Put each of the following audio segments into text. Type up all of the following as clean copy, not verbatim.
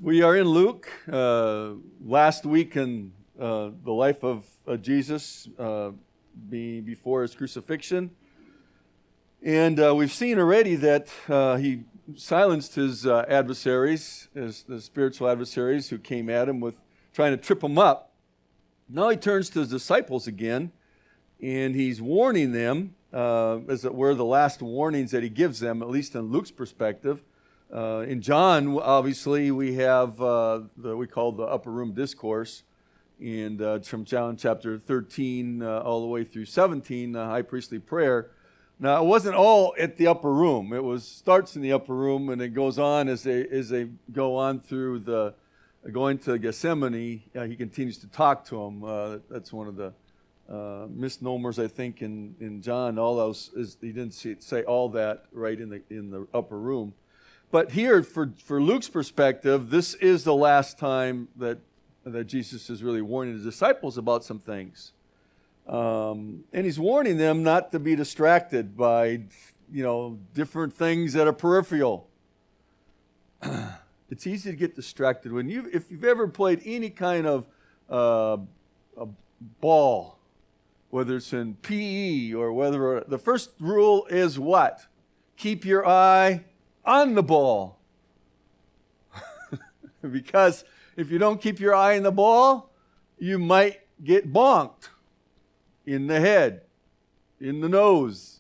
We are in Luke, last week in the life of Jesus before his crucifixion. And we've seen already that he silenced his adversaries, the spiritual adversaries who came at him with trying to trip him up. Now he turns to his disciples again, and he's warning them, as it were, the last warnings that he gives them, at least in Luke's perspective. In John, obviously, we have we call the upper room discourse, and from John chapter 13 all the way through 17, high priestly prayer. Now, it wasn't all at the upper room. It starts in the upper room, and it goes on as they go on through going to Gethsemane. He continues to talk to them. That's one of the misnomers, I think, in John. All those he didn't say all that right in the upper room. But here, for Luke's perspective, this is the last time that Jesus is really warning his disciples about some things. And he's warning them not to be distracted by, different things that are peripheral. It's easy to get distracted if you've ever played any kind of a ball, whether it's in PE or whether the first rule is what? Keep your eye on the ball. Because if you don't keep your eye on the ball, you might get bonked in the head, in the nose.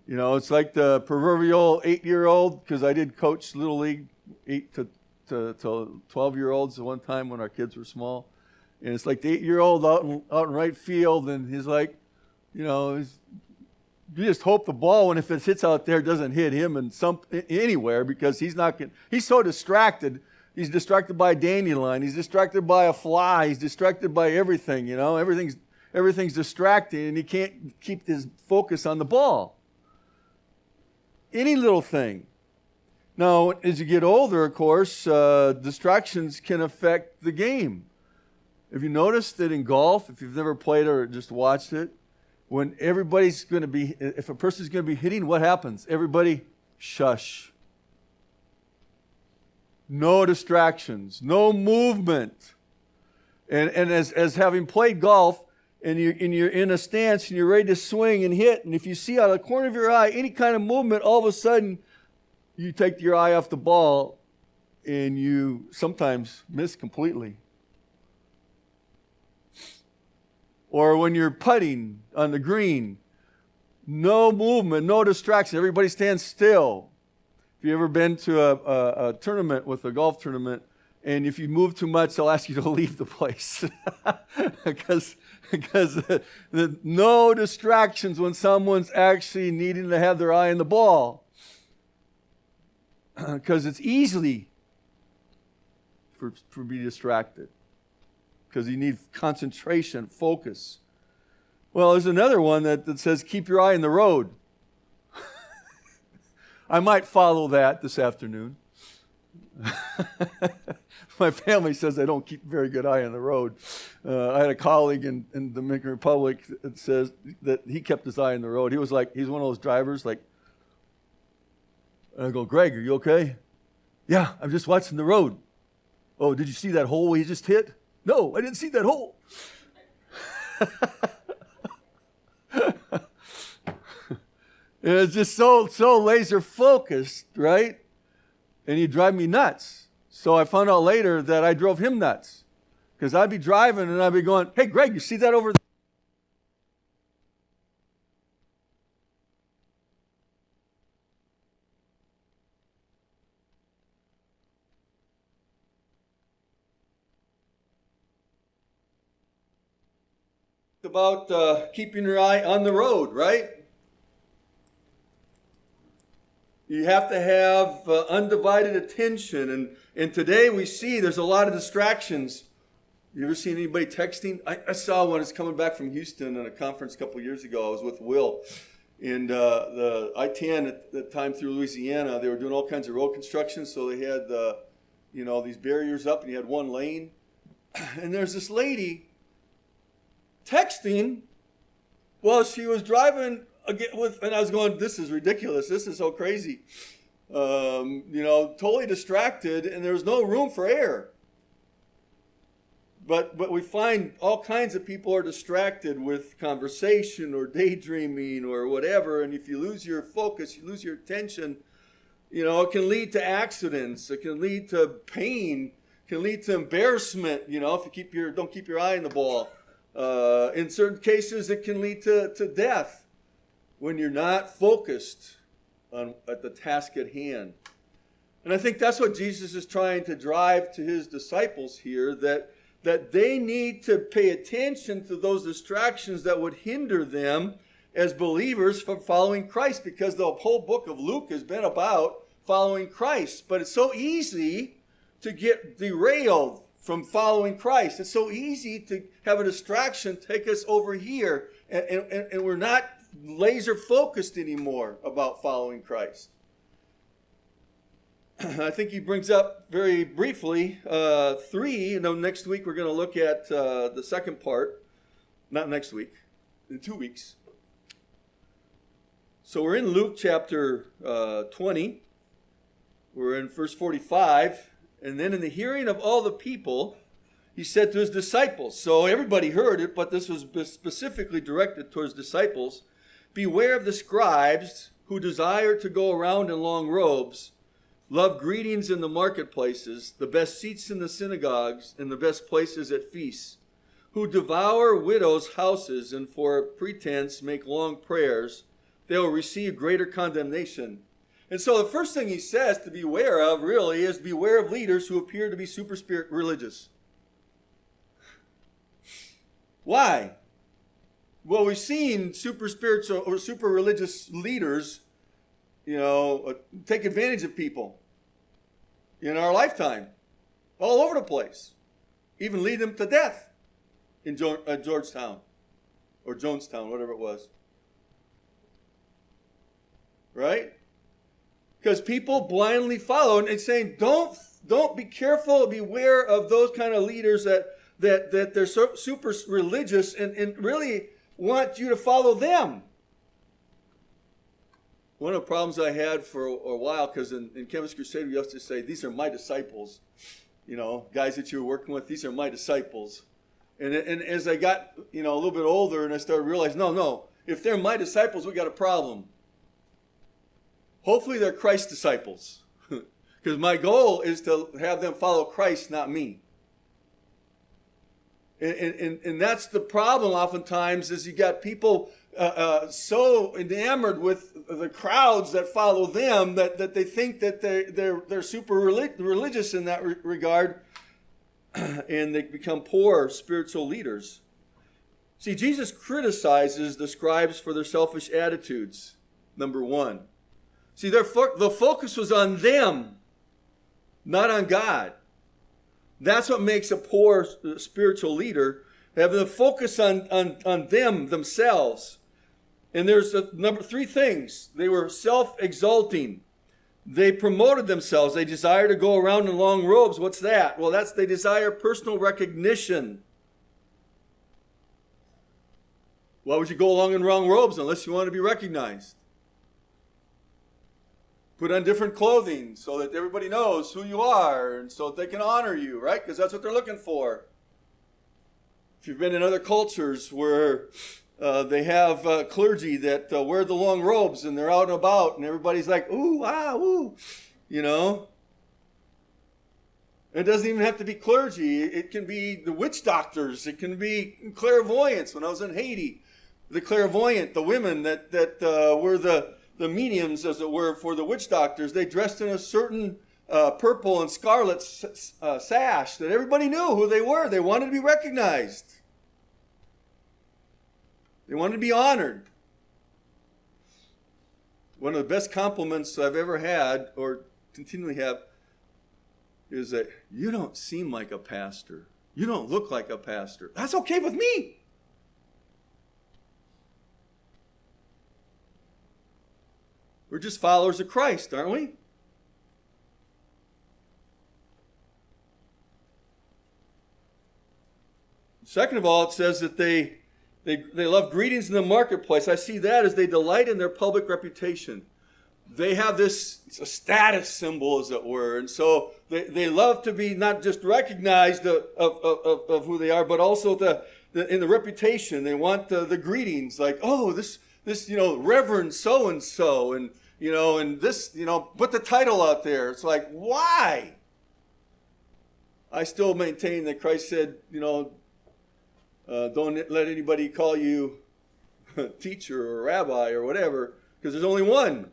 It's like the proverbial 8-year-old, because I did coach Little League 8 to 12-year-olds at one time when our kids were small. And it's like the 8-year-old out in right field, and he's like, you just hope the ball, when if it hits out there, doesn't hit him anywhere, because he's so distracted. He's distracted by a dandelion. He's distracted by a fly. He's distracted by everything. Everything's distracting, and he can't keep his focus on the ball. Any little thing. Now, as you get older, of course, distractions can affect the game. Have you noticed that in golf, if you've never played or just watched it, when if a person's going to be hitting, what happens? Everybody shush. No distractions, no movement. And as having played golf, and you're in a stance and you're ready to swing and hit, and if you see out of the corner of your eye any kind of movement, all of a sudden you take your eye off the ball and you sometimes miss completely. Or when you're putting on the green, no movement, no distraction. Everybody stands still. If you've ever been to a tournament with a golf tournament, and if you move too much, they'll ask you to leave the place. because no distractions when someone's actually needing to have their eye on the ball. Because it's easy for be distracted. Because you need concentration, focus. Well, there's another one that says, keep your eye on the road. I might follow that this afternoon. My family says I don't keep a very good eye on the road. I had a colleague in the Dominican Republic that says that he kept his eye on the road. He's one of those drivers, and I go, Greg, are you okay? Yeah, I'm just watching the road. Oh, did you see that hole he just hit? No, I didn't see that hole. It's just so laser focused, right? And he'd drive me nuts. So I found out later that I drove him nuts. Because I'd be driving and I'd be going, hey, Greg, you see that over there? About keeping your eye on the road, right? You have to have undivided attention. And today we see there's a lot of distractions. You ever seen anybody texting? I saw one. It's coming back from Houston at a conference a couple years ago. I was with Will. And the I-10 at the time through Louisiana, they were doing all kinds of road construction. So they had these barriers up, and you had one lane. And there's this lady texting while she was driving and I was going, this is ridiculous. This is so crazy. totally distracted, and there's no room for error. But we find all kinds of people are distracted with conversation or daydreaming or whatever, and if you lose your focus, you lose your attention, it can lead to accidents, it can lead to pain, it can lead to embarrassment, if you don't keep your eye on the ball. In certain cases, it can lead to death when you're not focused at the task at hand. And I think that's what Jesus is trying to drive to his disciples here, that they need to pay attention to those distractions that would hinder them as believers from following Christ, because the whole book of Luke has been about following Christ. But it's so easy to get derailed from following Christ. It's so easy to have a distraction take us over here, and we're not laser focused anymore about following Christ. I think he brings up very briefly 3. Next week we're going to look at the second part. Not next week, in 2 weeks. So we're in Luke chapter 20. We're in verse 45. And then in the hearing of all the people, he said to his disciples. So everybody heard it, but this was specifically directed towards disciples. Beware of the scribes who desire to go around in long robes, love greetings in the marketplaces, the best seats in the synagogues, and the best places at feasts, who devour widows' houses and for pretense make long prayers. They will receive greater condemnation. And so the first thing he says to beware of, really, is beware of leaders who appear to be super religious. Why? Well, we've seen super spiritual or super religious leaders take advantage of people in our lifetime, all over the place, even lead them to death in Georgetown or Jonestown, whatever it was. Right? Because people blindly follow, and it's saying, don't be careful, beware of those kind of leaders that they're super religious and really want you to follow them. One of the problems I had for a while, because in Campus Crusade we used to say, these are my disciples. Guys that you were working with, these are my disciples. And as I got, a little bit older and I started realizing, no, if they're my disciples, we got a problem. Hopefully they're Christ's disciples. Because my goal is to have them follow Christ, not me. And that's the problem oftentimes, is you got people so enamored with the crowds that follow them that they think that they're super religious in that regard, and they become poor spiritual leaders. See, Jesus criticizes the scribes for their selfish attitudes, number 1. See, the focus was on them, not on God. That's what makes a poor spiritual leader, having the focus on them, themselves. And there's number 3 things. They were self-exalting. They promoted themselves. They desire to go around in long robes. What's that? Well, they desire personal recognition. Why would you go along in long robes unless you want to be recognized? Put on different clothing so that everybody knows who you are and so that they can honor you, right? Because that's what they're looking for. If you've been in other cultures where they have clergy that wear the long robes and they're out and about and everybody's like, ooh, ah, ooh, It doesn't even have to be clergy. It can be the witch doctors. It can be clairvoyants. When I was in Haiti, the clairvoyant, the women that were the mediums, as it were, for the witch doctors, they dressed in a certain purple and scarlet sash that everybody knew who they were. They wanted to be recognized. They wanted to be honored. One of the best compliments I've ever had, or continually have, is that you don't seem like a pastor. You don't look like a pastor. That's okay with me. We're just followers of Christ, aren't we? Second of all, it says that they love greetings in the marketplace. I see that as they delight in their public reputation. they have this a status symbol, as it were. And so they love to be not just recognized of who they are, but also in the reputation. They want the greetings, like, oh, this Reverend so-and-so, and this, put the title out there. It's like, why? I still maintain that Christ said, don't let anybody call you a teacher or a rabbi or whatever, because there's only one.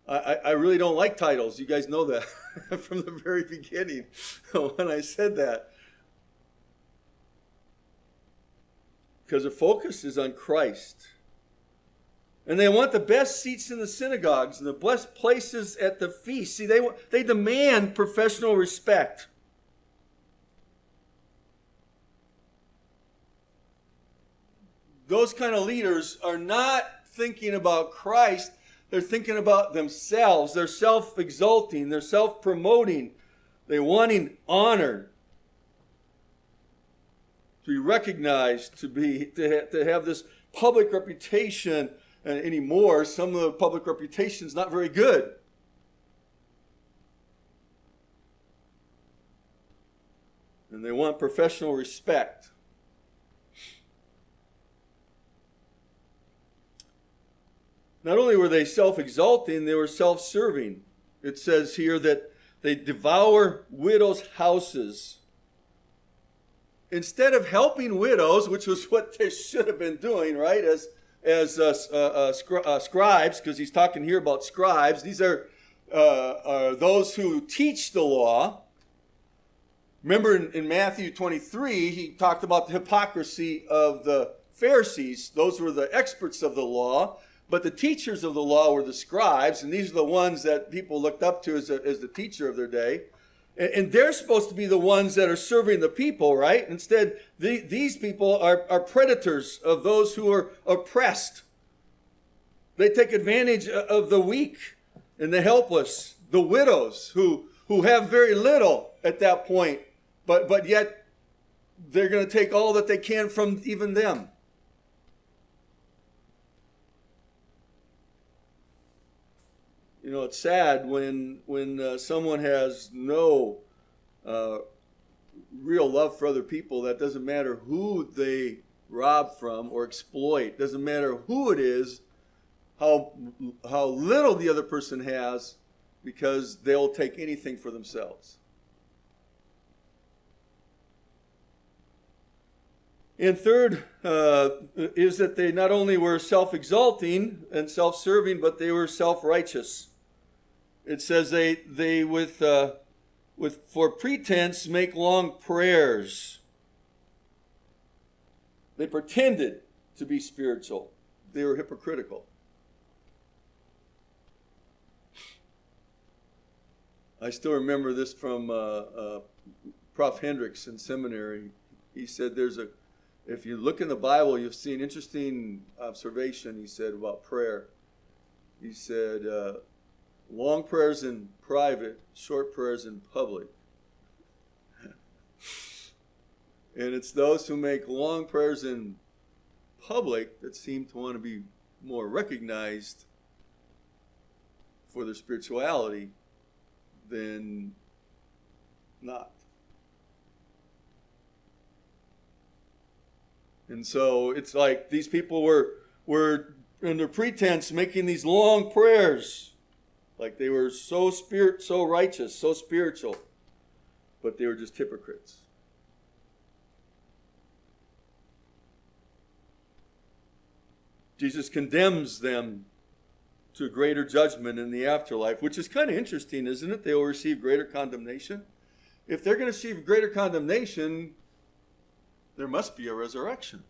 I really don't like titles. You guys know that from the very beginning when I said that. Because the focus is on Christ. And they want the best seats in the synagogues and the best places at the feast. See, they demand professional respect. Those kind of leaders are not thinking about Christ. They're thinking about themselves. They're self-exalting. They're self-promoting. They're wanting honor, to be recognized, to have this public reputation. And anymore, some of the public reputation is not very good. And they want professional respect. Not only were they self-exalting, they were self-serving. It says here that they devour widows' houses. Instead of helping widows, which was what they should have been doing, right, as scribes, because he's talking here about scribes. These are those who teach the law. Remember in Matthew 23, he talked about the hypocrisy of the Pharisees. Those were the experts of the law. But the teachers of the law were the scribes, and these are the ones that people looked up to as the teacher of their day. And they're supposed to be the ones that are serving the people, right? Instead, these people are predators of those who are oppressed. They take advantage of the weak and the helpless, the widows who have very little at that point, but yet they're going to take all that they can from even them. It's sad when someone has no real love for other people. That doesn't matter who they rob from or exploit. Doesn't matter who it is, how little the other person has, because they'll take anything for themselves. And third is that they not only were self-exalting and self-serving, but they were self-righteous. It says they for pretense make long prayers. They pretended to be spiritual. They were hypocritical. I still remember this from Prof. Hendricks in seminary. He said if you look in the Bible, you'll see an interesting observation, he said, about prayer. He said, long prayers in private, short prayers in public. And it's those who make long prayers in public that seem to want to be more recognized for their spirituality than not. And so it's like these people were under pretense making these long prayers, like they were so righteous, so spiritual, but they were just hypocrites. Jesus condemns them to greater judgment in the afterlife, which is kind of interesting, isn't it? They will receive greater condemnation. If they're going to receive greater condemnation, there must be a resurrection.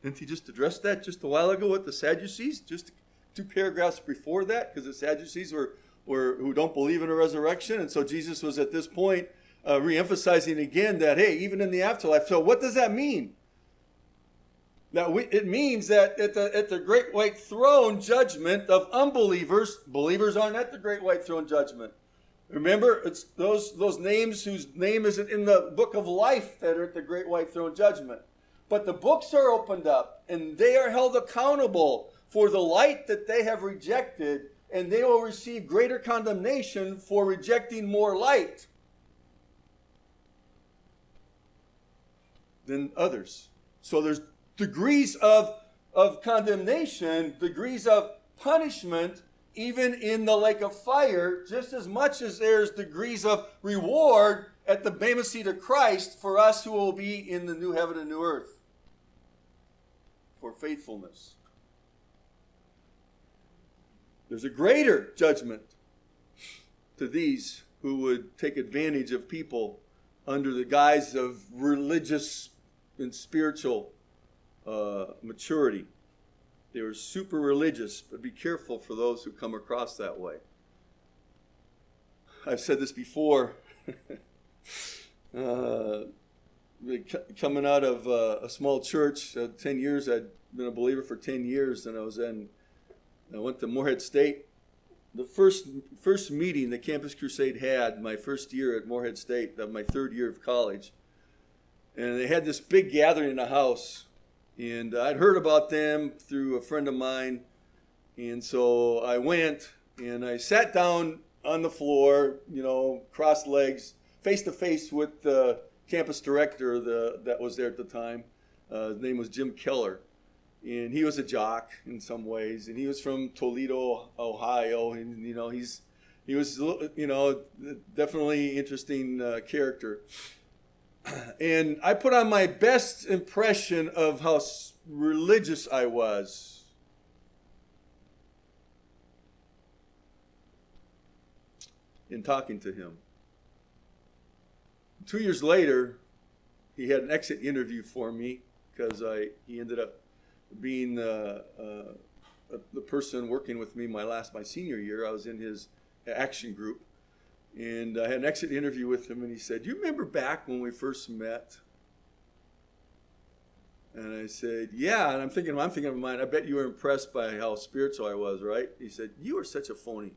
Didn't he just address that just a while ago with the Sadducees? Just 2 paragraphs before that, because the Sadducees were who don't believe in a resurrection. And so Jesus was at this point re-emphasizing again that, hey, even in the afterlife. So what does that mean? It means that at the great white throne judgment of unbelievers, believers aren't at the great white throne judgment. Remember, it's those names whose name isn't in the book of life that are at the great white throne judgment. But the books are opened up, and they are held accountable for the light that they have rejected and they will receive greater condemnation for rejecting more light than others. So there's degrees of condemnation, degrees of punishment, even in the lake of fire, just as much as there's degrees of reward at the Bema seat of Christ for us who will be in the new heaven and new earth for faithfulness. There's a greater judgment to these who would take advantage of people under the guise of religious and spiritual maturity. They were super religious, but be careful for those who come across that way. I've said this before. Coming out of a small church, 10 years, I'd been a believer for 10 years, and I went to Morehead State. The first meeting the Campus Crusade had, my first year at Morehead State, my third year of college, and they had this big gathering in a house. And I'd heard about them through a friend of mine. And so I went and I sat down on the floor, crossed legs, face to face with the campus director that was there at the time. His name was Jim Keller. And he was a jock in some ways. And he was from Toledo, Ohio. And, he was, definitely interesting character. And I put on my best impression of how religious I was. In talking to him. 2 years later, he had an exit interview for me because he ended up being the person working with me my senior year. I was in his action group. And I had an exit interview with him, and he said, "You remember back when we first met?" And I said, "Yeah." And I'm thinking of mine. I bet you were impressed by how spiritual I was, right? He said, "You are such a phony."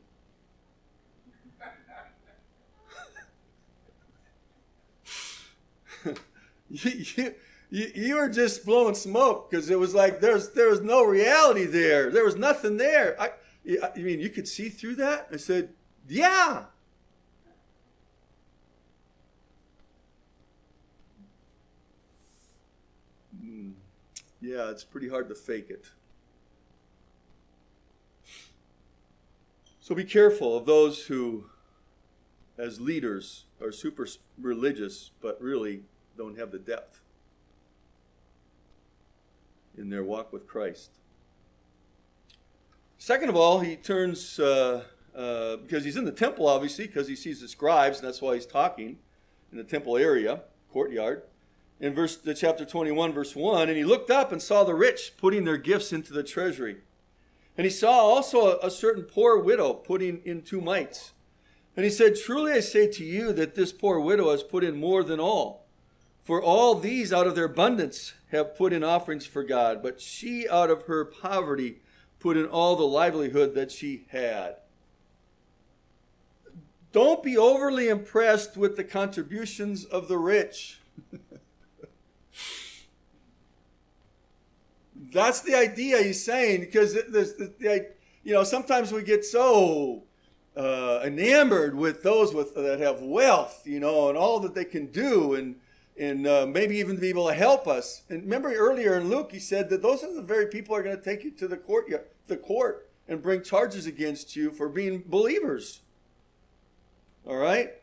you were just blowing smoke because it was like there was no reality there. There was nothing there. I mean, you could see through that? I said, "Yeah." Yeah, it's pretty hard to fake it. So be careful of those who, as leaders, are super religious, but really don't have the depth in their walk with Christ. Second of all, he turns, because he's in the temple, obviously, because he sees the scribes, and that's why he's talking in the temple area, courtyard. In chapter 21, verse 1, and he looked up and saw the rich putting their gifts into the treasury. And he saw also a certain poor widow putting in 2 mites. And he said, "Truly I say to you that this poor widow has put in more than all. For all these out of their abundance have put in offerings for God, but she out of her poverty put in all the livelihood that she had." Don't be overly impressed with the contributions of the rich. That's the idea he's saying, because sometimes we get so enamored with those that have wealth, and all that they can do, and maybe even be able to help us. And remember earlier in Luke, he said that those are the very people who are going to take you to the court and bring charges against you for being believers. All right?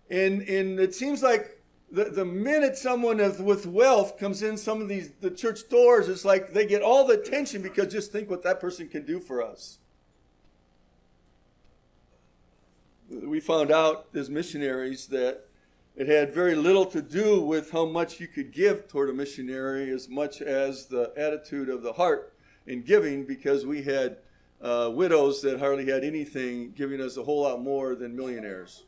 And it seems like the minute someone with wealth comes in some of the church doors, it's like they get all the attention because just think what that person can do for us. We found out as missionaries that it had very little to do with how much you could give toward a missionary as much as the attitude of the heart in giving, because we had widows that hardly had anything giving us a whole lot more than millionaires.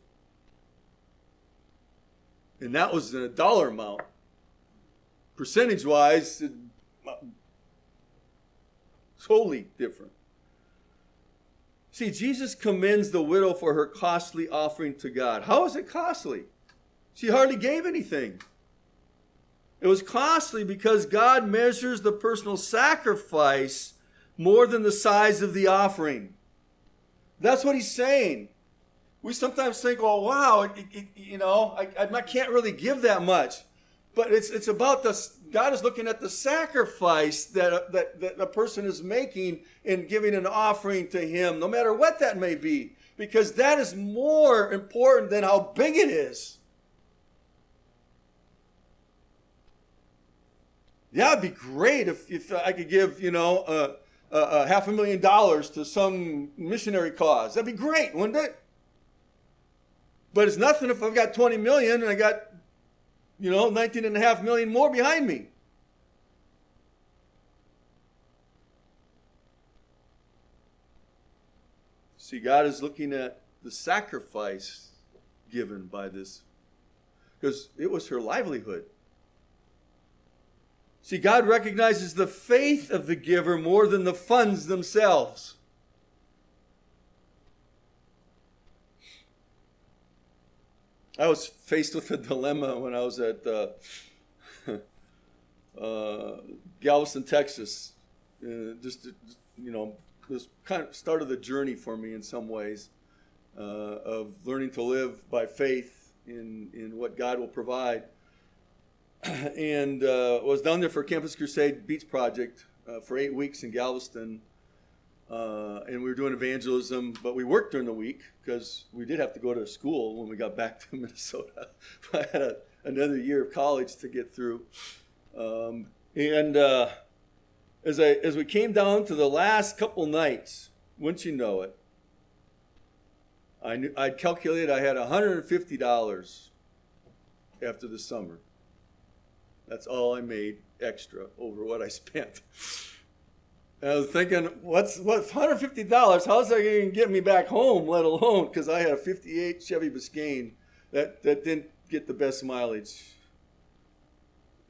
And that was in a dollar amount. Percentage-wise, totally different. See, Jesus commends the widow for her costly offering to God. How is it costly? She hardly gave anything. It was costly because God measures the personal sacrifice more than the size of the offering. That's what he's saying. We sometimes think, oh, wow, I can't really give that much. But it's about God is looking at the sacrifice that a person is making in giving an offering to him, no matter what that may be. Because that is more important than how big it is. Yeah, it'd be great if I could give, $500,000 to some missionary cause. That'd be great, wouldn't it? But it's nothing if I've got 20 million and I got, 19.5 million more behind me. See, God is looking at the sacrifice given by this, because it was her livelihood. See, God recognizes the faith of the giver more than the funds themselves. I was faced with a dilemma when I was at Galveston, Texas. This kind of started the journey for me in some ways of learning to live by faith in what God will provide. And was down there for Campus Crusade Beach Project for 8 weeks in Galveston. And we were doing evangelism, but we worked during the week because we did have to go to school when we got back to Minnesota. I had another year of college to get through. As we came down to the last couple nights, wouldn't you know it, I'd calculated I had $150 after the summer. That's all I made extra over what I spent. And I was thinking, what's $150? How's that going to get me back home, let alone, because I had a 58 Chevy Biscayne that didn't get the best mileage.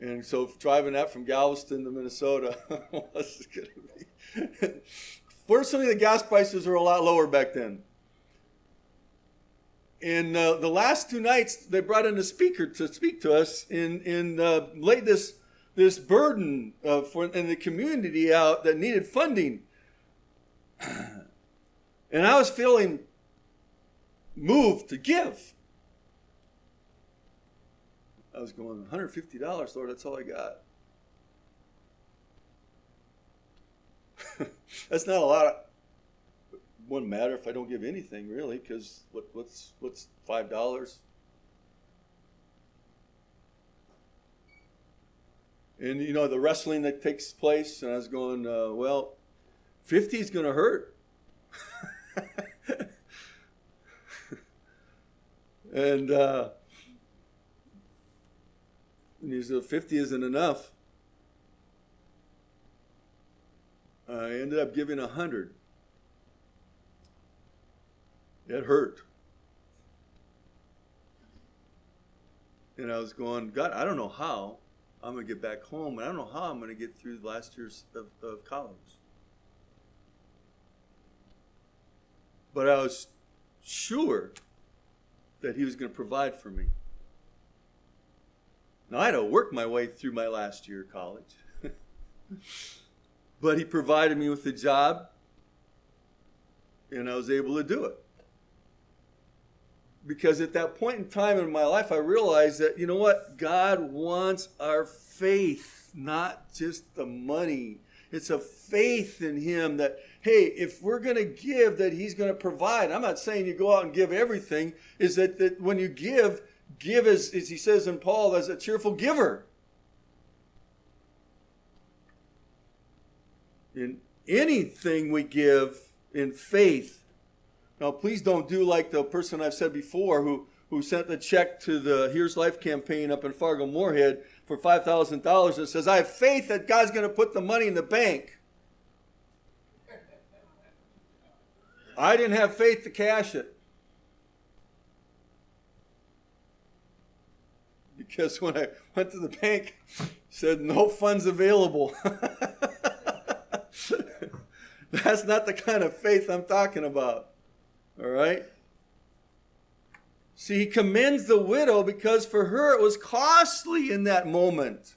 And so driving that from Galveston to Minnesota, what's it going to be? Fortunately, the gas prices were a lot lower back then. And the last 2 nights, they brought in a speaker to speak to us and laid this burden in the community out that needed funding. And I was feeling moved to give. I was going, $150, Lord, that's all I got. That's not a lot. It wouldn't matter if I don't give anything, really, because what's $5? And, the wrestling that takes place, and I was going, 50 is going to hurt. And he said, 50 isn't enough. I ended up giving 100. It hurt. And I was going, God, I don't know how I'm going to get back home, and I don't know how I'm going to get through the last years of college. But I was sure that he was going to provide for me. Now, I had to work my way through my last year of college. But he provided me with a job, and I was able to do it. Because at that point in time in my life, I realized that, God wants our faith, not just the money. It's a faith in him that, hey, if we're going to give, that he's going to provide. I'm not saying you go out and give everything. Is that when you give as he says in Paul, as a cheerful giver. In anything we give in faith. Now, please don't do like the person I've said before who sent the check to the Here's Life campaign up in Fargo-Moorhead for $5,000 that says, I have faith that God's going to put the money in the bank. I didn't have faith to cash it. Because when I went to the bank, it said no funds available. That's not the kind of faith I'm talking about. All right? See, he commends the widow because for her it was costly in that moment.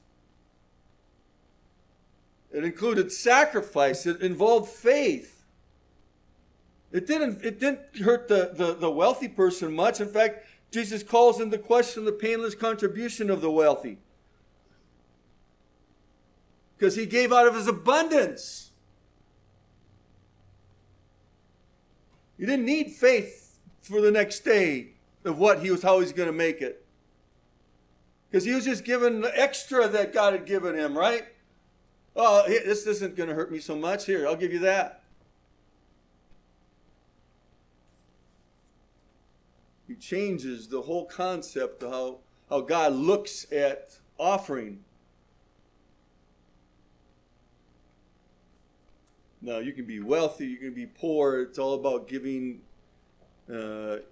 It included sacrifice. It involved faith. It didn't hurt the wealthy person much. In fact, Jesus calls into question the painless contribution of the wealthy. Because he gave out of his abundance. He didn't need faith for the next day of how he was going to make it. Because he was just given the extra that God had given him, right? Oh, this isn't going to hurt me so much. Here, I'll give you that. He changes the whole concept of how God looks at offering. Now, you can be wealthy, you can be poor. It's all about giving in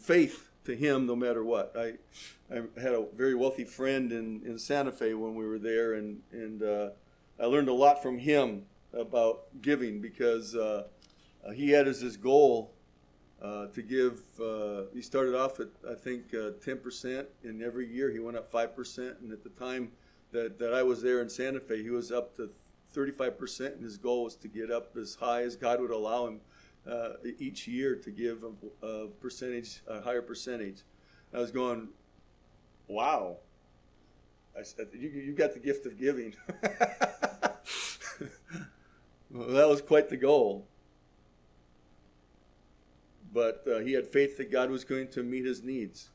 faith to him no matter what. I had a very wealthy friend in Santa Fe when we were there, and I learned a lot from him about giving, because he had as his goal to give. He started off at, I think, 10%, and every year he went up 5%, and at the time that I was there in Santa Fe, he was up to 35%, and his goal was to get up as high as God would allow him each year to give a higher percentage. I was going, wow. I said, you got the gift of giving. Well, that was quite the goal. But he had faith that God was going to meet his needs.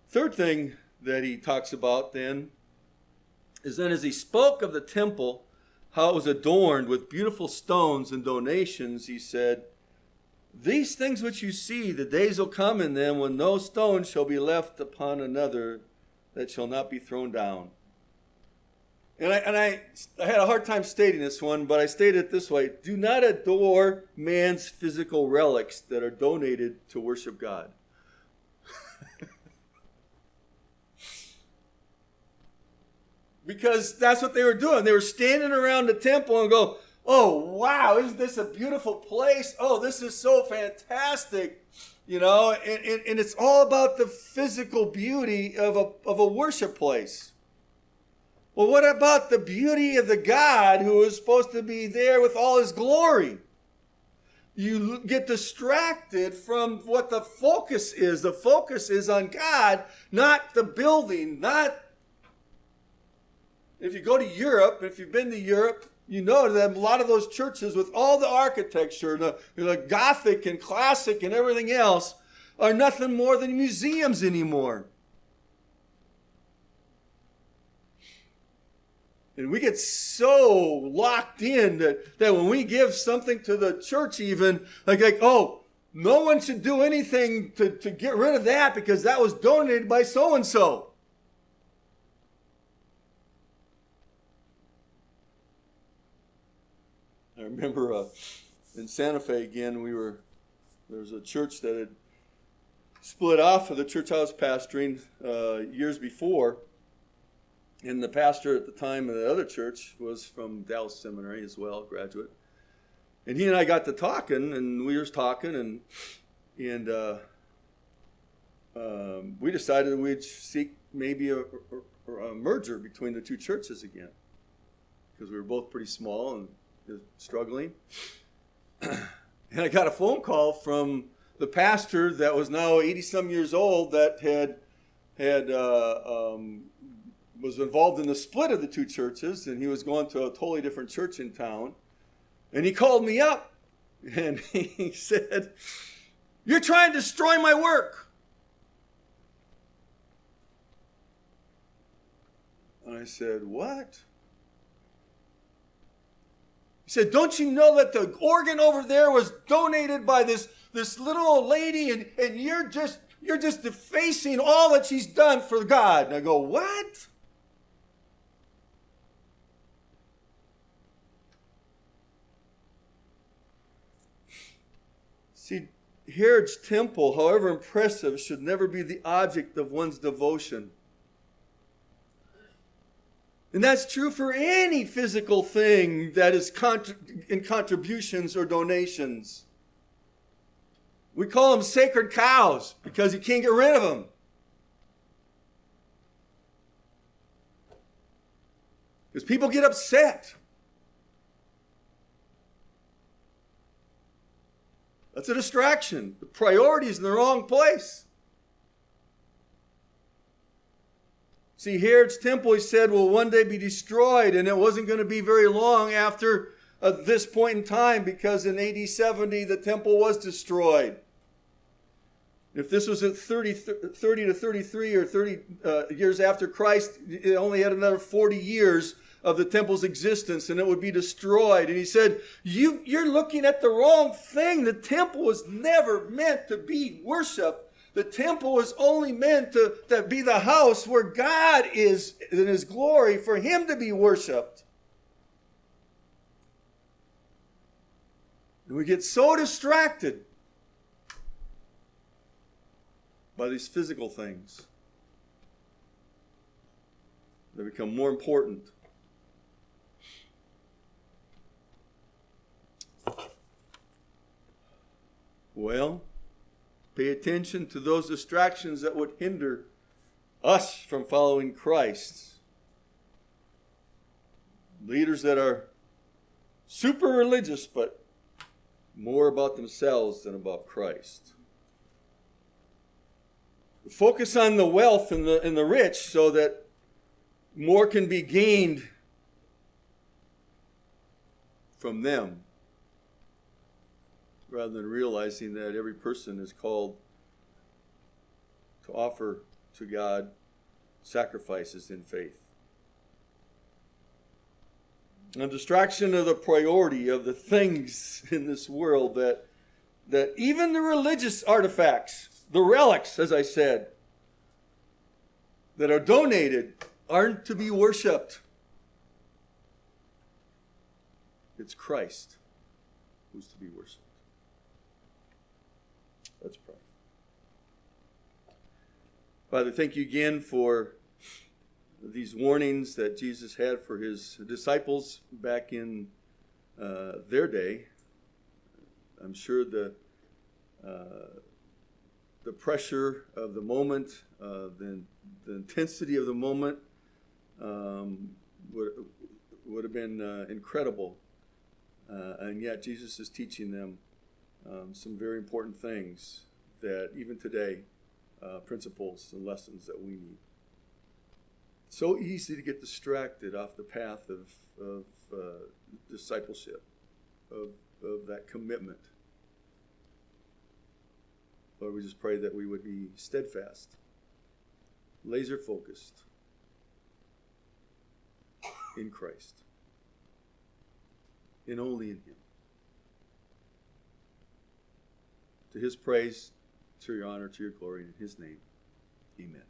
Third thing that he talks about then is then as he spoke of the temple, how it was adorned with beautiful stones and donations, he said, "These things which you see, the days will come in them when no stone shall be left upon another that shall not be thrown down." And I had a hard time stating this one, but I stated it this way: do not adore man's physical relics that are donated to worship God. Because that's what they were doing. They were standing around the temple and go, "Oh, wow, isn't this a beautiful place? Oh, this is so fantastic." You know, and it's all about the physical beauty of a worship place. Well, what about the beauty of the God who is supposed to be there with all his glory? You get distracted from what the focus is. The focus is on God, not the building, not... If you go to Europe, if you've been to Europe, you know that a lot of those churches with all the architecture, the Gothic and classic and everything else, are nothing more than museums anymore. And we get so locked in that when we give something to the church even, like oh, no one should do anything to get rid of that because that was donated by so-and-so. I remember in Santa Fe again, there was a church that had split off of the church I was pastoring years before. And the pastor at the time of the other church was from Dallas Seminary as well, graduate. And he and I got to talking, and we were talking, and we decided we'd seek maybe a merger between the two churches again, because we were both pretty small and struggling. And I got a phone call from the pastor that was now 80-some years old that was involved in the split of the two churches, and he was going to a totally different church in town. And he called me up, and he said, "You're trying to destroy my work." And I said, "What?" He said, "Don't you know that the organ over there was donated by this little old lady, and you're just defacing all that she's done for God?" And I go, "What?" See, Herod's temple, however impressive, should never be the object of one's devotion. And that's true for any physical thing that is in contributions or donations. We call them sacred cows because you can't get rid of them. Because people get upset. That's a distraction. The priority is in the wrong place. See, Herod's temple, he said, will one day be destroyed, and it wasn't going to be very long after this point in time, because in AD 70, the temple was destroyed. If this was at 30 to 33 or 30 years after Christ, it only had another 40 years of the temple's existence, and it would be destroyed. And he said, you're looking at the wrong thing. The temple was never meant to be worshiped. The temple was only meant to be the house where God is in his glory, for him to be worshiped. And we get so distracted by these physical things. They become more important. Well, pay attention to those distractions that would hinder us from following Christ. Leaders that are super religious, but more about themselves than about Christ. Focus on the wealth and the rich so that more can be gained from them, rather than realizing that every person is called to offer to God sacrifices in faith. A distraction of the priority of the things in this world, that even the religious artifacts, the relics, as I said, that are donated, aren't to be worshipped. It's Christ who's to be worshipped. Let's pray. Father, thank you again for these warnings that Jesus had for his disciples back in their day. I'm sure the pressure of the moment, the intensity of the moment would have been incredible. And yet Jesus is teaching them some very important things that even today, principles and lessons that we need. It's so easy to get distracted off the path of discipleship, of that commitment. Lord, we just pray that we would be steadfast, laser focused in Christ, and only in him. To his praise, to your honor, to your glory, in his name, amen.